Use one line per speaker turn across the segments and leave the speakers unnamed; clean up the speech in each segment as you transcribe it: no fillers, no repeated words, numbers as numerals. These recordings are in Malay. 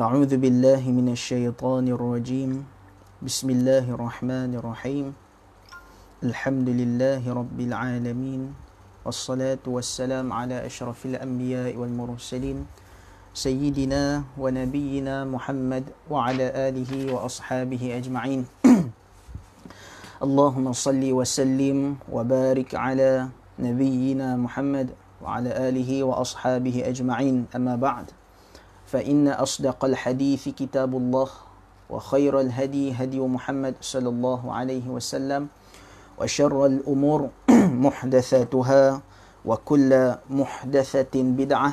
أعوذ بالله من الشيطان الرجيم بسم الله الرحمن الرحيم الحمد لله رب العالمين والصلاة والسلام على أشرف الأنبياء والمرسلين سيدنا ونبينا محمد وعلى آله وأصحابه أجمعين اللهم صل وسلم وبارك على نبينا محمد وعلى آله وأصحابه أجمعين أما بعد فإن أصدق الحديث كتاب الله وخير الهدي هدي محمد صلى الله عليه وسلم وشر الأمور محدثاتها وكل محدثة بدعة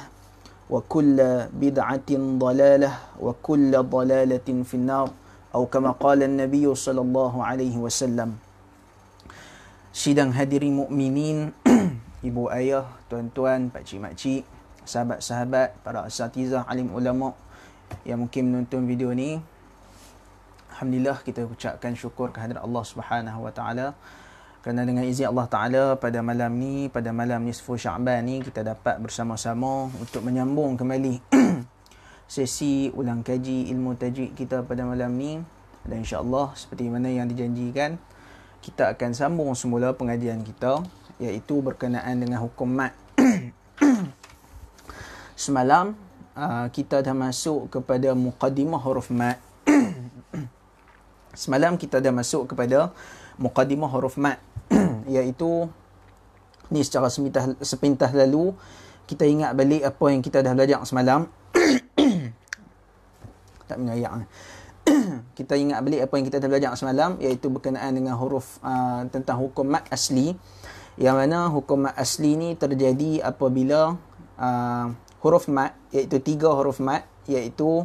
وكل بدعة ضلالة وكل ضلالة في النار أو كما قال النبي صلى الله عليه وسلم. Sidang hadirin mukminin, ibu ayah, tuan-tuan, pakcik-makcik, sahabat-sahabat, para asatizah, alim ulama yang mungkin menonton video ni, alhamdulillah kita ucapkan syukur kehadrat Allah Subhanahu wa taala kerana dengan izin Allah Taala pada malam nisfu Syaban ni kita dapat bersama-sama untuk menyambung kembali sesi ulang kaji ilmu tajwid kita pada malam ni, dan insya-Allah seperti mana yang dijanjikan kita akan sambung semula pengajian kita, iaitu berkenaan dengan hukum mat. Semalam kita dah masuk kepada muqaddimah huruf mat. Semalam kita dah masuk kepada muqaddimah huruf mat, iaitu ni secara sepintas lalu kita ingat balik apa yang kita dah belajar semalam. Tak mengayak. Kita ingat balik apa yang kita dah belajar semalam, iaitu berkenaan dengan huruf tentang hukum mat asli, yang mana hukum mat asli ni terjadi apabila huruf mat, iaitu 3 huruf mat, iaitu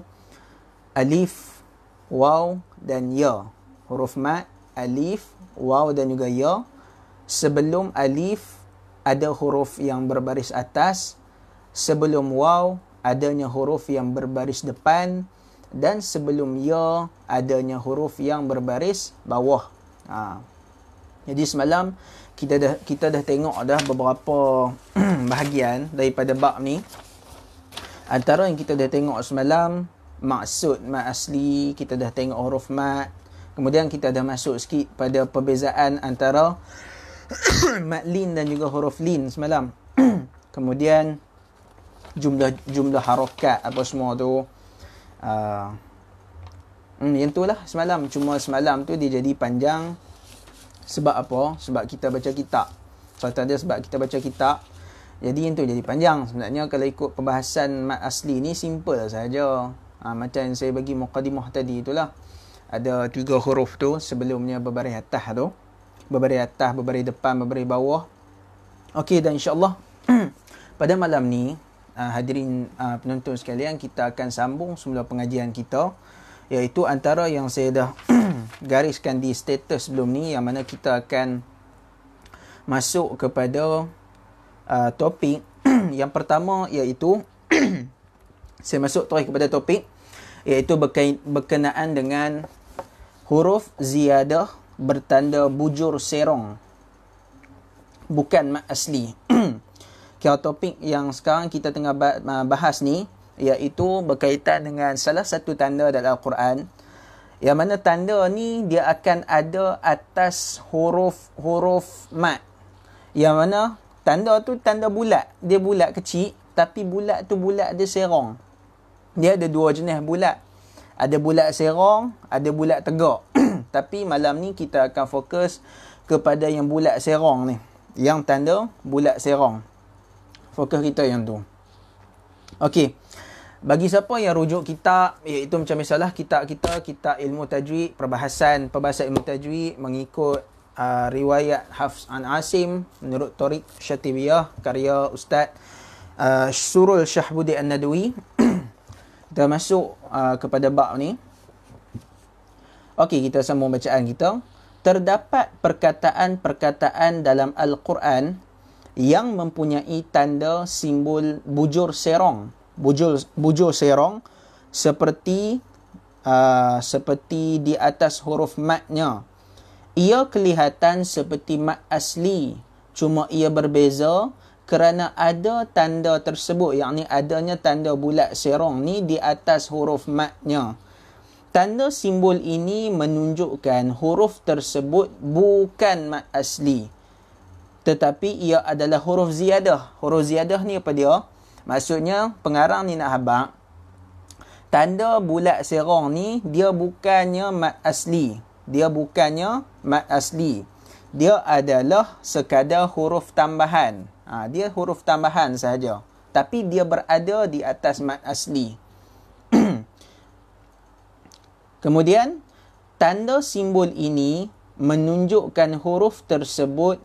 alif, waw dan ya. Huruf mat alif, waw dan juga ya. Sebelum alif ada huruf yang berbaris atas, sebelum waw adanya huruf yang berbaris depan, dan sebelum ya adanya huruf yang berbaris bawah. Jadi semalam kita dah tengok dah beberapa bahagian daripada bab ni. Antara yang kita dah tengok semalam, maksud mat asli, kita dah tengok huruf mat. Kemudian kita dah masuk sikit pada perbezaan antara mat lin dan juga huruf lin semalam. Kemudian jumlah harakat apa semua tu. Yang tu lah semalam. Cuma semalam tu dia jadi panjang. Sebab apa? Sebab kita baca kitab. Satu dia sebab kita baca kitab, jadi yang tu jadi panjang. Sebenarnya kalau ikut pembahasan mat asli ni simple saja. Macam yang saya bagi muqaddimah tadi itulah. Ada 3 huruf tu, sebelumnya berbaris atas tu. Berbaris atas, berbaris depan, berbaris bawah. Okey, dan insya-Allah pada malam ni hadirin penonton sekalian, kita akan sambung semula pengajian kita, iaitu antara yang saya dah gariskan di status sebelum ni, yang mana kita akan masuk kepada topik yang pertama, iaitu saya masuk terus kepada topik, iaitu berkenaan dengan huruf ziyadah bertanda bujur serong, bukan mat asli. Kira topik yang sekarang kita tengah bahas ni, iaitu berkaitan dengan salah satu tanda dalam Al-Quran, yang mana tanda ni dia akan ada atas huruf mat, yang mana tanda tu tanda bulat. Dia bulat kecil, tapi bulat tu bulat dia serong. Dia ada 2 jenis bulat. Ada bulat serong, ada bulat tegak. Tapi malam ni kita akan fokus kepada yang bulat serong ni, yang tanda bulat serong. Fokus kita yang tu. Okey. Bagi siapa yang rujuk kitab, iaitu macam misalnya kitab ilmu tajwid, perbahasan ilmu tajwid mengikut riwayat Hafs an Asim menurut Tariq Syatibiyah karya Ustaz Surul Syahbudi An-Nadwi. Kita masuk kepada bab ni. Okey, kita sambung bacaan kita. Terdapat perkataan-perkataan dalam Al-Quran yang mempunyai tanda simbol bujur serong. Bujur serong seperti di atas huruf matnya. Ia kelihatan seperti mat asli, cuma ia berbeza kerana ada tanda tersebut, yakni adanya tanda bulat serong ni di atas huruf matnya. Tanda simbol ini menunjukkan huruf tersebut bukan mat asli, tetapi ia adalah huruf ziyadah. Huruf ziyadah ni apa dia? Maksudnya pengarang ni nak habaq, tanda bulat serong ni dia bukannya mat asli. Dia bukannya mat asli. Dia adalah sekadar huruf tambahan. Dia huruf tambahan sahaja. Tapi dia berada di atas mat asli. Kemudian, tanda simbol ini menunjukkan huruf tersebut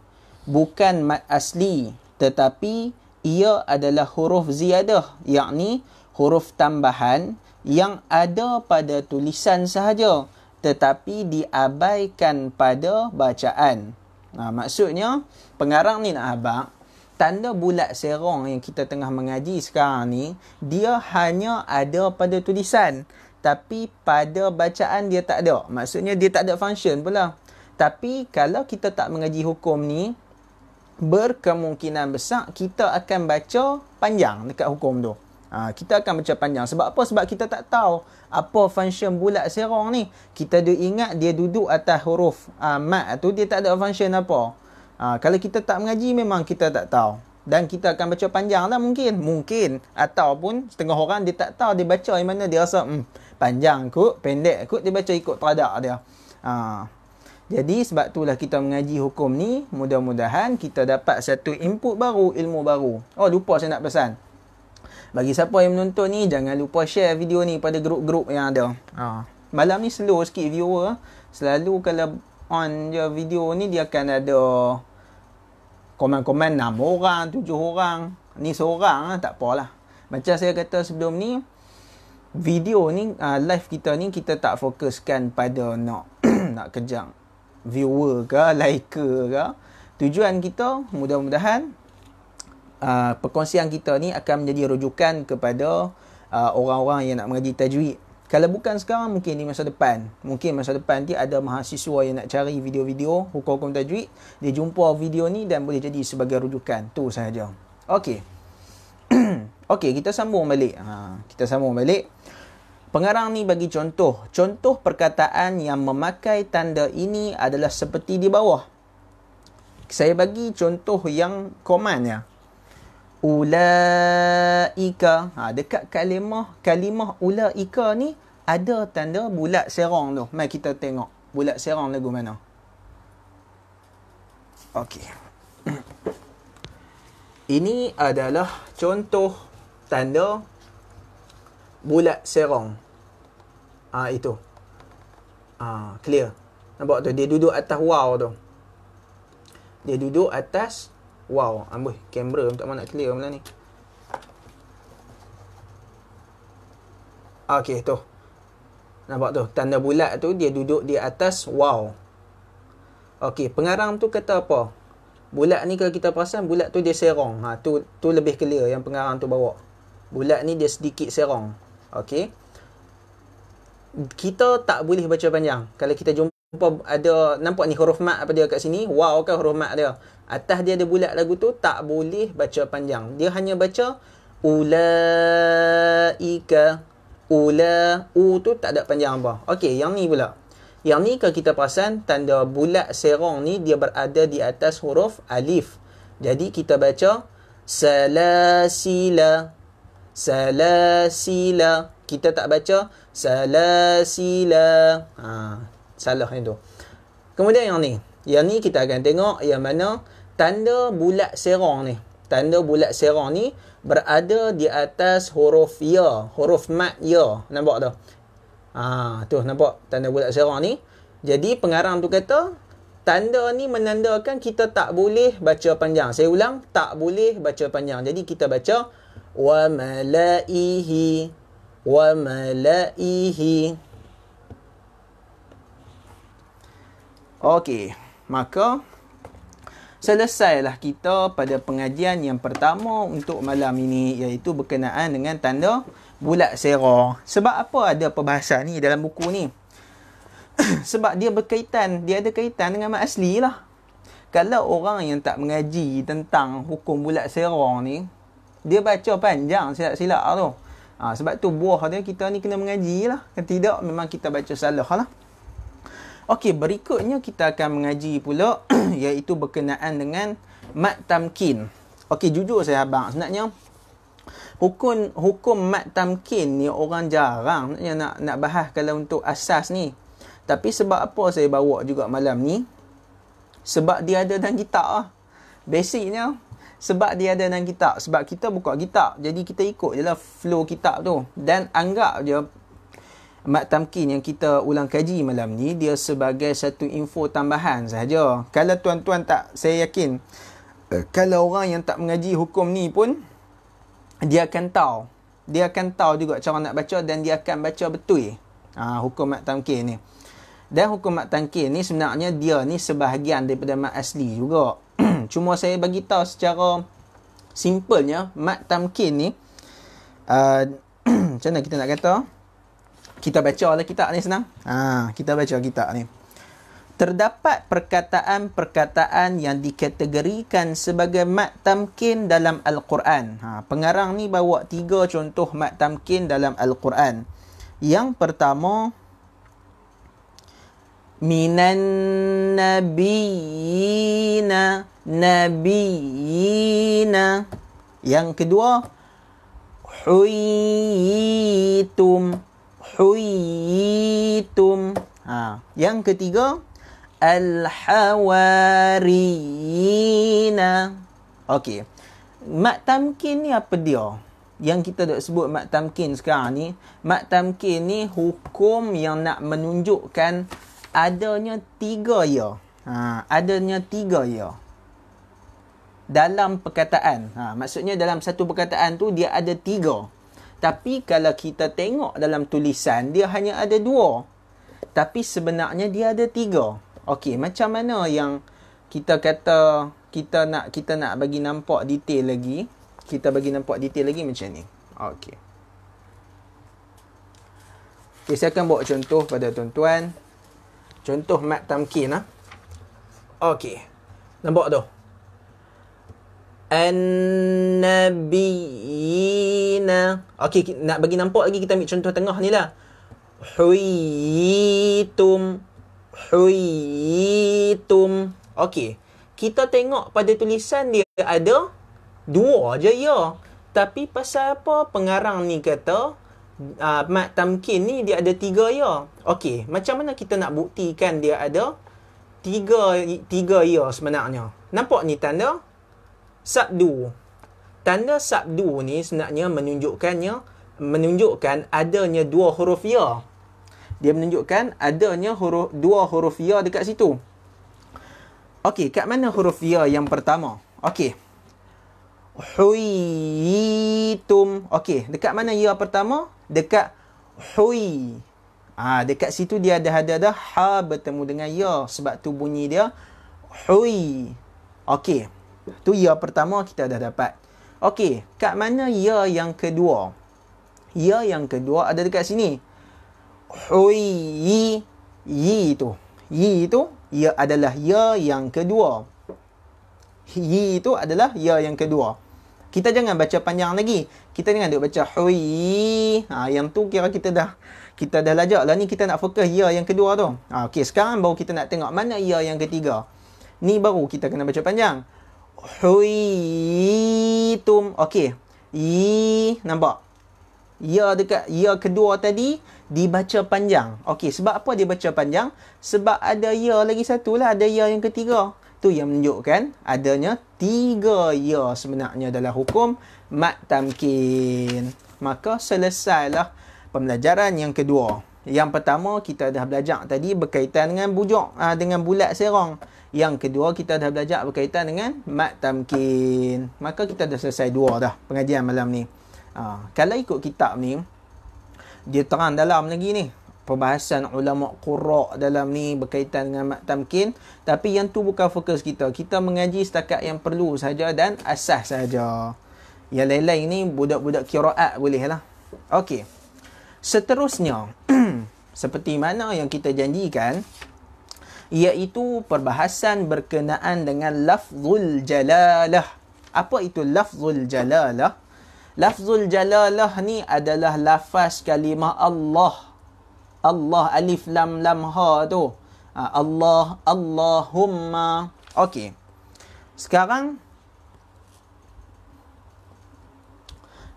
bukan mat asli, tetapi ia adalah huruf ziyadah, yakni huruf tambahan yang ada pada tulisan sahaja, tetapi diabaikan pada bacaan. Maksudnya, pengarang ni nak habaq, tanda bulat serong yang kita tengah mengaji sekarang ni, dia hanya ada pada tulisan, tapi pada bacaan dia tak ada. Maksudnya dia tak ada function pula. Tapi kalau kita tak mengaji hukum ni, berkemungkinan besar kita akan baca panjang dekat hukum tu. Kita akan baca panjang. Sebab apa? Sebab kita tak tahu apa function bulat serong ni. Kita dia ingat dia duduk atas huruf mat tu, dia tak ada function apa. Kalau kita tak mengaji, memang kita tak tahu. Dan kita akan baca panjang lah mungkin. Ataupun setengah orang dia tak tahu, dia baca yang mana dia rasa panjang kot, pendek kot, dia baca ikut teradak dia. Jadi sebab itulah kita mengaji hukum ni, mudah-mudahan kita dapat satu input baru, ilmu baru. Lupa saya nak pesan. Bagi siapa yang menonton ni, jangan lupa share video ni pada grup-grup yang ada. Malam ni slow sikit viewer. Selalu kalau on je video ni, dia akan ada komen-komen 6 orang, 7 orang. Ni seorang tak apalah. Macam saya kata sebelum ni, video ni, live kita ni, kita tak fokuskan pada nak nak kejar viewer ke, liker ke. Tujuan kita, mudah-mudahan perkongsian kita ni akan menjadi rujukan kepada orang-orang yang nak mengaji tajwid. Kalau bukan sekarang, mungkin di masa depan. Mungkin masa depan nanti ada mahasiswa yang nak cari video-video hukum-hukum tajwid. Dia jumpa video ni dan boleh jadi sebagai rujukan. Tu sahaja. Okey. Okey, kita sambung balik. Kita sambung balik. Pengarang ni bagi contoh. Contoh perkataan yang memakai tanda ini adalah seperti di bawah. Saya bagi contoh yang common ya. Ulaika. Dekat kalimah ulaika ni ada tanda bulat serong tu. Mari kita tengok bulat serong lagu mana. Okey. Ini adalah contoh tanda bulat serong. Itu. Clear. Nampak tu? Dia duduk atas waw tu. Dia duduk atas waw. Amboi, kamera tak mahu nak clear malam ni. Okey, tu. Nampak tu? Tanda bulat tu, dia duduk di atas waw. Okey, pengarang tu kata apa? Bulat ni kalau kita perasan, bulat tu dia serong. Tu lebih clear yang pengarang tu bawa. Bulat ni dia sedikit serong. Okey. Kita tak boleh baca panjang. Kalau kita jumpa ada, nampak ni huruf mat apa dia kat sini? Wow kan huruf mat dia. Atas dia ada bulat lagu tu, tak boleh baca panjang. Dia hanya baca ulaika. Tu tak ada panjang apa. Okey, yang ni pula. Yang ni kalau kita perasan, tanda bulat serong ni dia berada di atas huruf alif. Jadi kita baca salasila. Salasila. Kita tak baca salasila. Salah yang tu. Kemudian yang ni. Yang ni kita akan tengok yang mana tanda bulat serong ni. Tanda bulat serong ni berada di atas huruf ya. Huruf mat ya. Nampak tu? Tu nampak tanda bulat serong ni. Jadi pengarang tu kata tanda ni menandakan kita tak boleh baca panjang. Saya ulang, tak boleh baca panjang. Jadi kita baca wa malaihi, wa malaihi. Okey, maka selesailah kita pada pengajian yang pertama untuk malam ini, iaitu berkenaan dengan tanda bulat serong. Sebab apa ada perbahasan ni dalam buku ni? Sebab dia berkaitan, dia ada kaitan dengan mat asli lah. Kalau orang yang tak mengaji tentang hukum bulat serong ni, dia baca panjang silap-silap tu. Sebab tu buah dia kita ni kena mengaji lah. Kalau tidak memang kita baca salah lah. Okey, berikutnya kita akan mengaji pula iaitu berkenaan dengan mad tamkin. Okey, jujur saya abang, sebenarnya hukum mad tamkin ni orang jarang nak bahas kalau untuk asas ni. Tapi sebab apa saya bawa juga malam ni? Sebab dia ada dalam kitab lah. Basicnya sebab dia ada dalam kitab. Sebab kita buka kitab. Jadi kita ikut je lah flow kitab tu. Dan anggap je mad tamkin yang kita ulang kaji malam ni, dia sebagai satu info tambahan sahaja. Kalau tuan-tuan tak, saya yakin kalau orang yang tak mengaji hukum ni pun, dia akan tahu. Dia akan tahu juga cara nak baca dan dia akan baca betul hukum mad tamkin ni. Dan hukum mad tamkin ni sebenarnya dia ni sebahagian daripada mad asli juga. Cuma saya bagi tahu secara simpelnya, mad tamkin ni macam mana kita nak kata? Kita baca lah kitab ni senang. Kita baca kitab ni. Terdapat perkataan-perkataan yang dikategorikan sebagai mad tamkin dalam Al-Quran. Pengarang ni bawa 3 contoh mad tamkin dalam Al-Quran. Yang pertama, minan nabiyina. Yang kedua, huyitum. Yang ketiga, al-hawarina. Okey. Mad tamkin ni apa dia? Yang kita dah sebut mad tamkin sekarang ni, mad tamkin ni hukum yang nak menunjukkan adanya 3 ya. Adanya 3 ya dalam perkataan. Maksudnya dalam satu perkataan tu dia ada 3. Tapi kalau kita tengok dalam tulisan, dia hanya ada 2. Tapi sebenarnya dia ada 3. Okey, macam mana yang kita kata kita nak bagi nampak detail lagi? Kita bagi nampak detail lagi macam ni. Okey. Okay, saya akan bawa contoh pada tuan-tuan. Contoh mad tamkin lah. Okey. Nampak tu? An-nabiyina. Okey, nak bagi nampak lagi, kita ambil contoh tengah ni lah. Huyitum. Okey, kita tengok pada tulisan dia ada 2 je ya. Tapi pasal apa pengarang ni kata mad tamkin ni dia ada 3 ya? Okey, macam mana kita nak buktikan dia ada 3 ya sebenarnya? Nampak ni tanda sabdu. Tanda sabdu ni sebenarnya menunjukkan adanya 2 huruf ya. Dia menunjukkan adanya 2 huruf ya dekat situ. Okey, kat mana huruf ya yang pertama? Okey. Huyitum. Okey, dekat mana ya pertama? Dekat huy. Dekat situ dia ada ha bertemu dengan ya, sebab tu bunyi dia huy. Okey. Tu ya pertama kita dah dapat. Okey, kat mana ya yang kedua? Ya yang kedua ada dekat sini. Huyi. Yi itu ia adalah ya yang kedua. Yi itu adalah ya yang kedua. Kita jangan baca panjang lagi. Kita jangan duk baca huyi. Yang tu kira kita dah lajak lah ni, kita nak fokus ya yang kedua tu. Okey, sekarang baru kita nak tengok mana ya yang ketiga. Ni baru kita kena baca panjang. Huyitum. Okey. Nampak? Ya dekat ya kedua tadi dibaca panjang. Okey, sebab apa dia baca panjang? Sebab ada ya lagi satu lah, ada ya yang ketiga. Tu yang menunjukkan adanya 3 ya sebenarnya dalam hukum mad tamkin. Maka selesailah pembelajaran yang kedua. Yang pertama kita dah belajar tadi berkaitan dengan dengan bulat serong. Yang kedua kita dah belajar berkaitan dengan mad tamkin. Maka kita dah selesai 2 dah pengajian malam ni. Kalau ikut kitab ni, dia terang dalam lagi ni perbahasan ulama qurra dalam ni berkaitan dengan mad tamkin. Tapi yang tu bukan fokus kita. Kita mengaji setakat yang perlu saja dan asas saja. Yang lain-lain ni budak-budak qiraat boleh lah. Okey. Seterusnya seperti mana yang kita janjikan, iaitu perbahasan berkenaan dengan lafzul jalalah. Apa itu lafzul jalalah? Lafzul jalalah ni adalah lafaz kalimah Allah. Allah, alif lam lam ha tu. Allah, Allahumma. Okey. Sekarang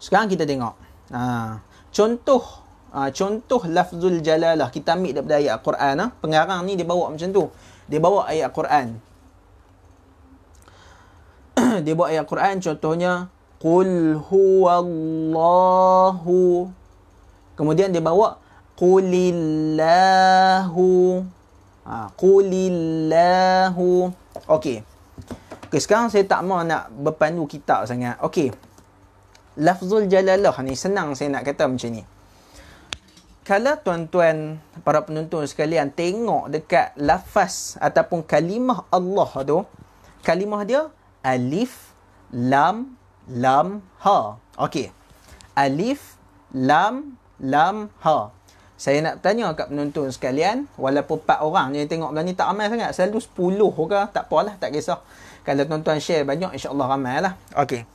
kita tengok. Contoh lafzul jalalah kita ambil daripada ayat Quran. Pengarang ni dia bawa macam tu. Dia bawa ayat Quran. Dia bawa ayat Quran contohnya qul huwallahu. Kemudian dia bawa qulillahu. Qulillahu. Okey. Sekarang saya tak mau nak berpandu kitab sangat. Okey. Lafzul jalalah ni senang saya nak kata macam ni. Kalau tuan-tuan para penonton sekalian tengok dekat lafaz ataupun kalimah Allah tu, kalimah dia alif lam lam ha. Okey. Alif lam lam ha. Saya nak tanya kat penonton sekalian, walaupun 4 orang yang tengok belah ni tak ramai sangat, selalu 10 ke, tak apalah, tak kisah. Kalau tuan-tuan share banyak, insya-Allah ramai lah. Okey.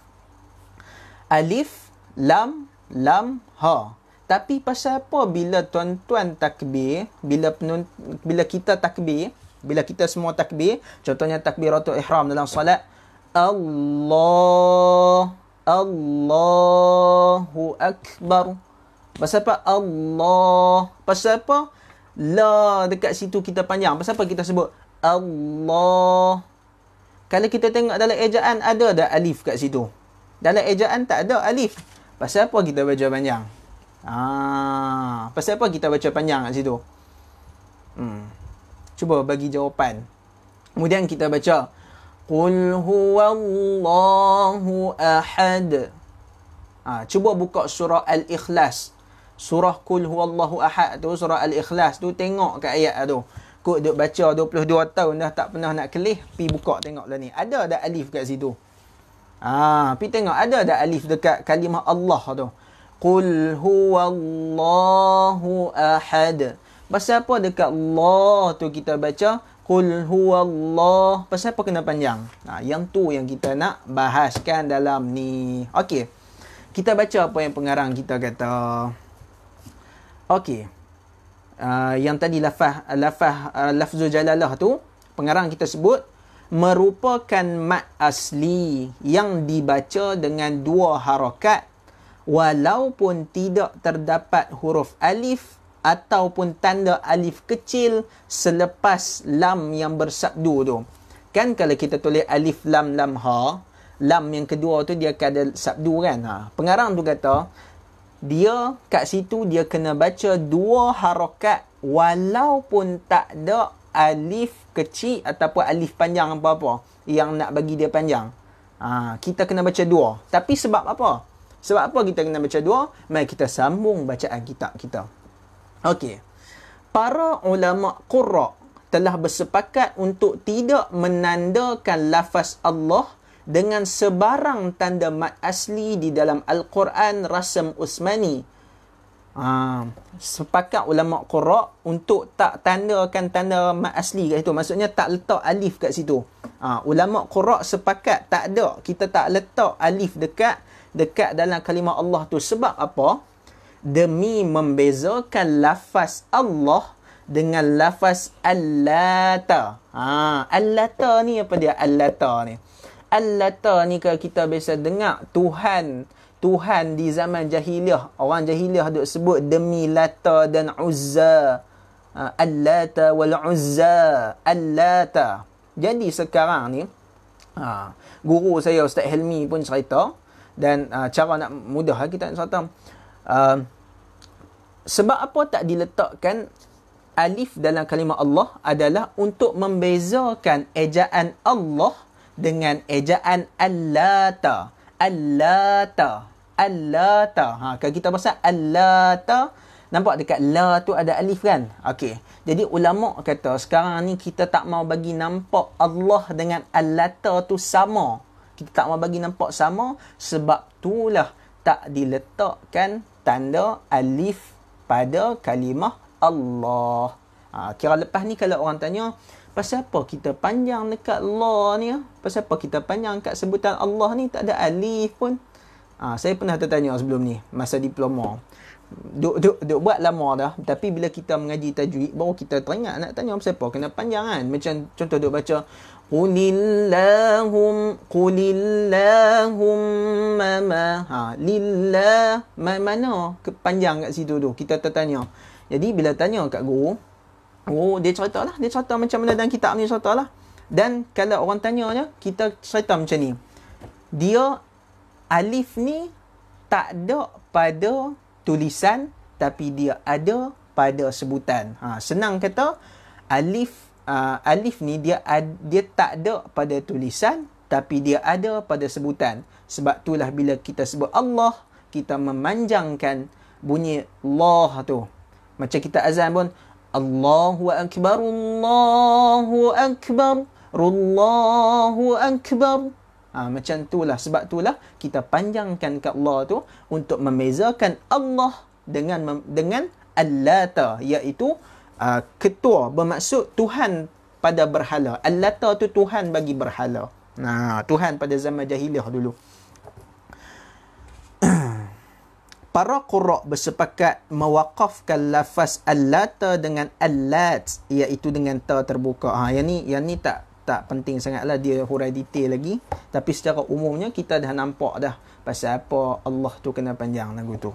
Alif lam lam ha. Tapi pasal apa bila tuan-tuan takbir, bila kita takbir, bila kita semua takbir, contohnya takbiratul ihram dalam solat, Allahu akbar. Pasal apa Allah? Pasal apa la dekat situ kita panjang? Pasal apa kita sebut Allah? Kalau kita tengok dalam ejaan, ada tak alif kat situ? Dalam ejaan tak ada alif. Pasal apa kita baca panjang? Pasal apa kita baca panjang kat situ? Cuba bagi jawapan. Kemudian kita baca Qul huwallahu ahad. Cuba buka surah Al-Ikhlas. Surah Qul huwallahu ahad tu, surah Al-Ikhlas tu, tengok kat ayat tu. Kok duk baca 22 tahun dah tak pernah nak kelih, pi buka tengoklah ni. Ada dak alif kat situ? Pi tengok ada dak alif dekat kalimah Allah tu. Qul huwallahu ahad. Pasal apa dekat Allah tu kita baca Qul huwallah? Pasal apa kena panjang? Yang tu yang kita nak bahaskan dalam ni. Okey. Kita baca apa yang pengarang kita kata. Okey. Yang tadi lafzul jalalah tu, pengarang kita sebut merupakan mad asli yang dibaca dengan 2 harakat walaupun tidak terdapat huruf alif ataupun tanda alif kecil selepas lam yang bersabdu tu. Kan kalau kita tulis alif lam lam ha, lam yang kedua tu dia akan ada sabdu kan. Pengarang tu kata dia kat situ dia kena baca 2 harakat walaupun tak ada alif kecil ataupun alif panjang apa-apa yang nak bagi dia panjang. Kita kena baca 2. Tapi sebab apa? Sebab apa kita kena baca 2? Mari kita sambung bacaan kitab kita. Okey. Para ulama qurra telah bersepakat untuk tidak menandakan lafaz Allah dengan sebarang tanda mad asli di dalam Al-Quran Rasm Usmani. Sepakat ulama qurra untuk tak tandakan tanda mad asli kat situ. Maksudnya tak letak alif kat situ. Ulama qurra sepakat tak ada. Kita tak letak alif dekat dalam kalimah Allah tu. Sebab apa? Demi membezakan lafaz Allah dengan lafaz Allata. Allata ni apa dia? Allata ni. Allata ni kalau kita biasa dengar Tuhan di zaman jahiliah. Orang jahiliah duk sebut demi Lata dan Uzza. Allata wal Uzza. Allata. Jadi sekarang ni guru saya Ustaz Helmi pun cerita, dan cara nak mudah kita nak cerita. Sebab apa tak diletakkan alif dalam kalimah Allah adalah untuk membezakan ejaan Allah dengan ejaan Allata. Allata. Kalau kita baca Allata, nampak dekat la tu ada alif kan? Okey. Jadi ulama kata sekarang ni kita tak mau bagi nampak Allah dengan Allata tu sama. Kita tak mau bagi nampak sama, sebab itulah tak diletakkan tanda alif pada kalimah Allah. Kira lepas ni kalau orang tanya, pasal apa kita panjang dekat Allah ni? Pasal apa kita panjang kat sebutan Allah ni? Tak ada alif pun. Saya pernah tertanya sebelum ni, masa diploma. Duk buat lama dah. Tapi bila kita mengaji tajwid, baru kita teringat nak tanya pasal apa kena panjang kan. Macam contoh duk baca, Qulillahumma lillah. Mana panjang kat situ tu? Kita tertanya. Jadi bila tanya kat guru, dia cerita macam mana dalam kitab ni cerita lah. Dan kalau orang tanya je, kita cerita macam ni. Dia alif ni tak ada pada tulisan, tapi dia ada pada sebutan. Senang kata, alif ni dia tak ada pada tulisan, tapi dia ada pada sebutan. Sebab itulah bila kita sebut Allah, kita memanjangkan bunyi Allah tu. Macam kita azan pun, Allahu Akbar, Allahu Akbar, Allahu Akbar. Macam itulah. Sebab itulah kita panjangkan kat Allah tu untuk membezakan Allah dengan Allata, iaitu ketua, bermaksud Tuhan pada berhala. Allata tu Tuhan bagi berhala. Tuhan pada zaman jahiliah dulu. Para qurra bersepakat mewaqafkan lafaz Allata dengan Allat, iaitu dengan ta terbuka. Yang ni tak penting sangatlah dia hurai detail lagi, tapi secara umumnya kita dah nampak dah pasal apa Allah tu kena panjang lagu tu.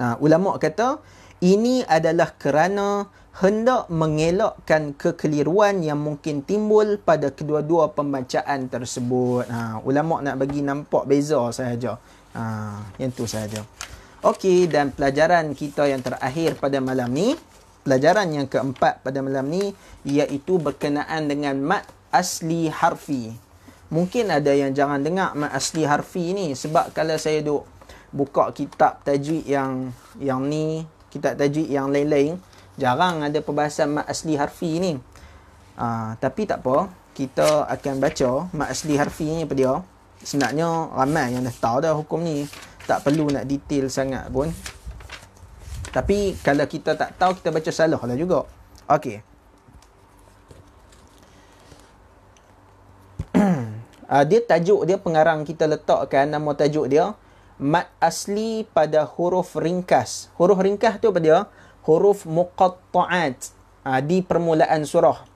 Ulama kata ini adalah kerana hendak mengelakkan kekeliruan yang mungkin timbul pada kedua-dua pembacaan tersebut. Ulama nak bagi nampak beza sahaja. Yang tu sahaja. Okey, dan pelajaran kita yang terakhir pada malam ni, pelajaran yang keempat pada malam ni, iaitu berkenaan dengan mad asli harfi. Mungkin ada yang jangan dengar mad asli harfi ni, sebab kalau saya duk buka kitab tajwid yang ni, kitab tajwid yang lain-lain, jarang ada perbahasan mad asli harfi ni. Tapi tak apa, kita akan baca mad asli harfi ni apa dia. Sebenarnya ramai yang dah tahu dah hukum ni, tak perlu nak detail sangat pun. Tapi kalau kita tak tahu, kita baca salah lah juga. Okey. Dia tajuk dia, pengarang kita letakkan nama tajuk dia mad asli pada huruf ringkas. Huruf ringkas tu apa dia? Huruf muqatta'at di permulaan surah.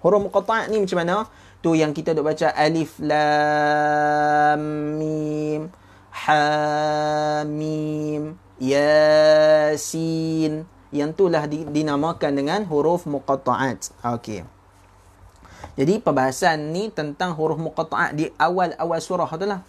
Huruf muqatta'at ni macam mana? Tu yang kita duk baca alif lam mim ha mim yasin. Yang itulah dinamakan dengan huruf muqatta'at. Okey. Jadi perbahasan ni tentang huruf muqatta'at di awal-awal surah tu lah.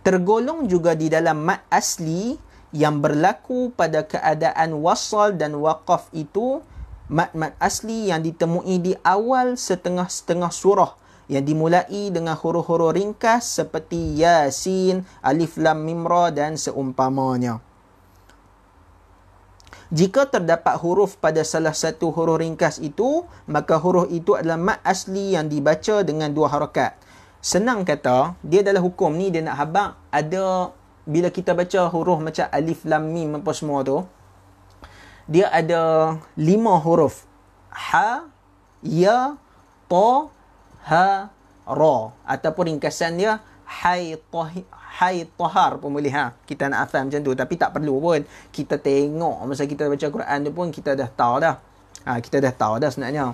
Tergolong juga di dalam mad asli yang berlaku pada keadaan wasal dan waqaf itu, mad-mad asli yang ditemui di awal setengah-setengah surah yang dimulai dengan huruf-huruf ringkas seperti Yasin, Alif Lam Mim Ra dan seumpamanya. Jika terdapat huruf pada salah satu huruf ringkas itu, maka huruf itu adalah mad asli yang dibaca dengan dua harakat. Senang kata, dia adalah hukum ni dia nak habaq ada, bila kita baca huruf macam Alif Lam Mim apa semua tu, dia ada 5 huruf. Ha, Ya, Ta, Ha, Ra. Ataupun ringkasan dia Hai, Tahar pun boleh. Kita nak hafal macam tu. Tapi tak perlu pun. Kita tengok masa kita baca Quran tu pun kita dah tahu dah. Kita dah tahu dah sebenarnya.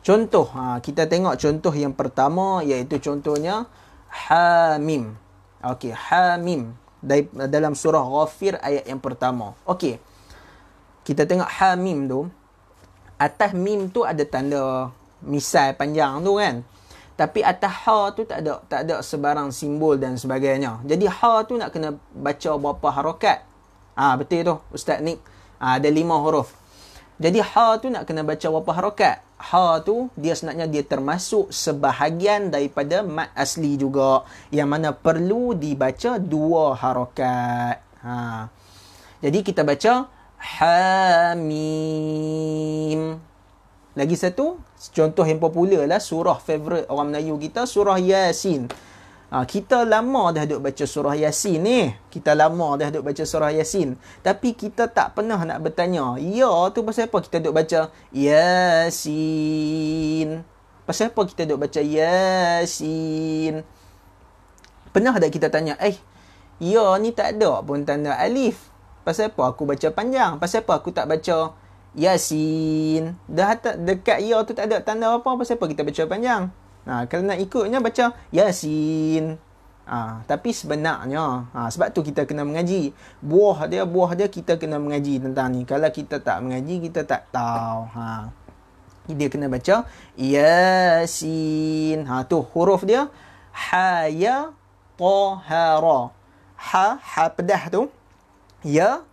Contoh, kita tengok contoh yang pertama, iaitu contohnya Hamim. Okey, Hamim. Dalam surah Ghafir ayat yang pertama. Okey. Kita tengok Hamim tu. Atas mim tu ada tanda misai panjang tu kan. Tapi atas ha tu tak ada sebarang simbol dan sebagainya. Jadi ha tu nak kena baca berapa harakat. Betul tu Ustaz Nick. Ada 5 huruf. Jadi ha tu nak kena baca berapa harakat. Ha tu dia sebenarnya dia termasuk sebahagian daripada mad asli juga, yang mana perlu dibaca 2 harakat. Jadi kita baca Hamim. Lagi satu, contoh yang popular lah, surah favourite orang Melayu kita, surah Yasin. Kita lama dah duk baca surah Yasin ni. Kita lama dah duk baca surah Yasin. Tapi kita tak pernah nak bertanya, ya tu pasal apa kita duk baca Yasin? Pasal apa kita duk baca Yasin? Pernah tak kita tanya, ya ni tak ada pun tanda alif. Pasal apa aku baca panjang? Pasal apa aku tak baca Yasin? Dekat ya tu tak ada tanda apa. Pasal apa kita baca panjang? Kalau nak ikutnya baca Yasin. Tapi sebenarnya sebab tu kita kena mengaji. Buah dia kita kena mengaji tentang ni. Kalau kita tak mengaji, kita tak tahu. Dia kena baca Yasin. Tu huruf dia ha ya ta ha ra. Ha pedah tu. Ya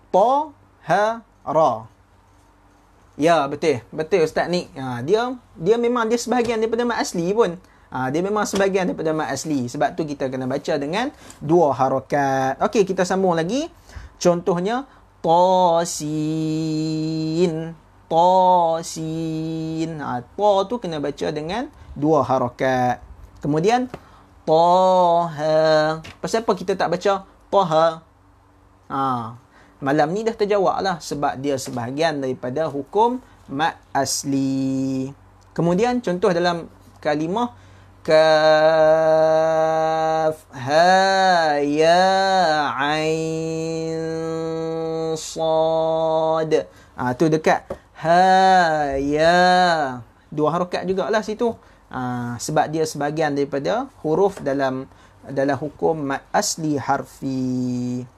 ta ha ra. Ya, betul. Betul Ustaz ni. Dia memang dia sebahagian daripada mat asli pun. Dia memang sebahagian daripada mat asli. Sebab tu kita kena baca dengan 2 harakat. Okey, kita sambung lagi. Contohnya Tasin. Tasin. Ta tu kena baca dengan 2 harakat. Kemudian Taha. Pasal apa kita tak baca Taha? Malam ni dah terjawab lah sebab dia sebahagian daripada hukum mat asli. Kemudian contoh dalam kalimah kaf ha ya ain sad. Tu dekat ha ya 2 harakat jugalah situ. Sebab dia sebahagian daripada huruf dalam hukum mat asli harfi.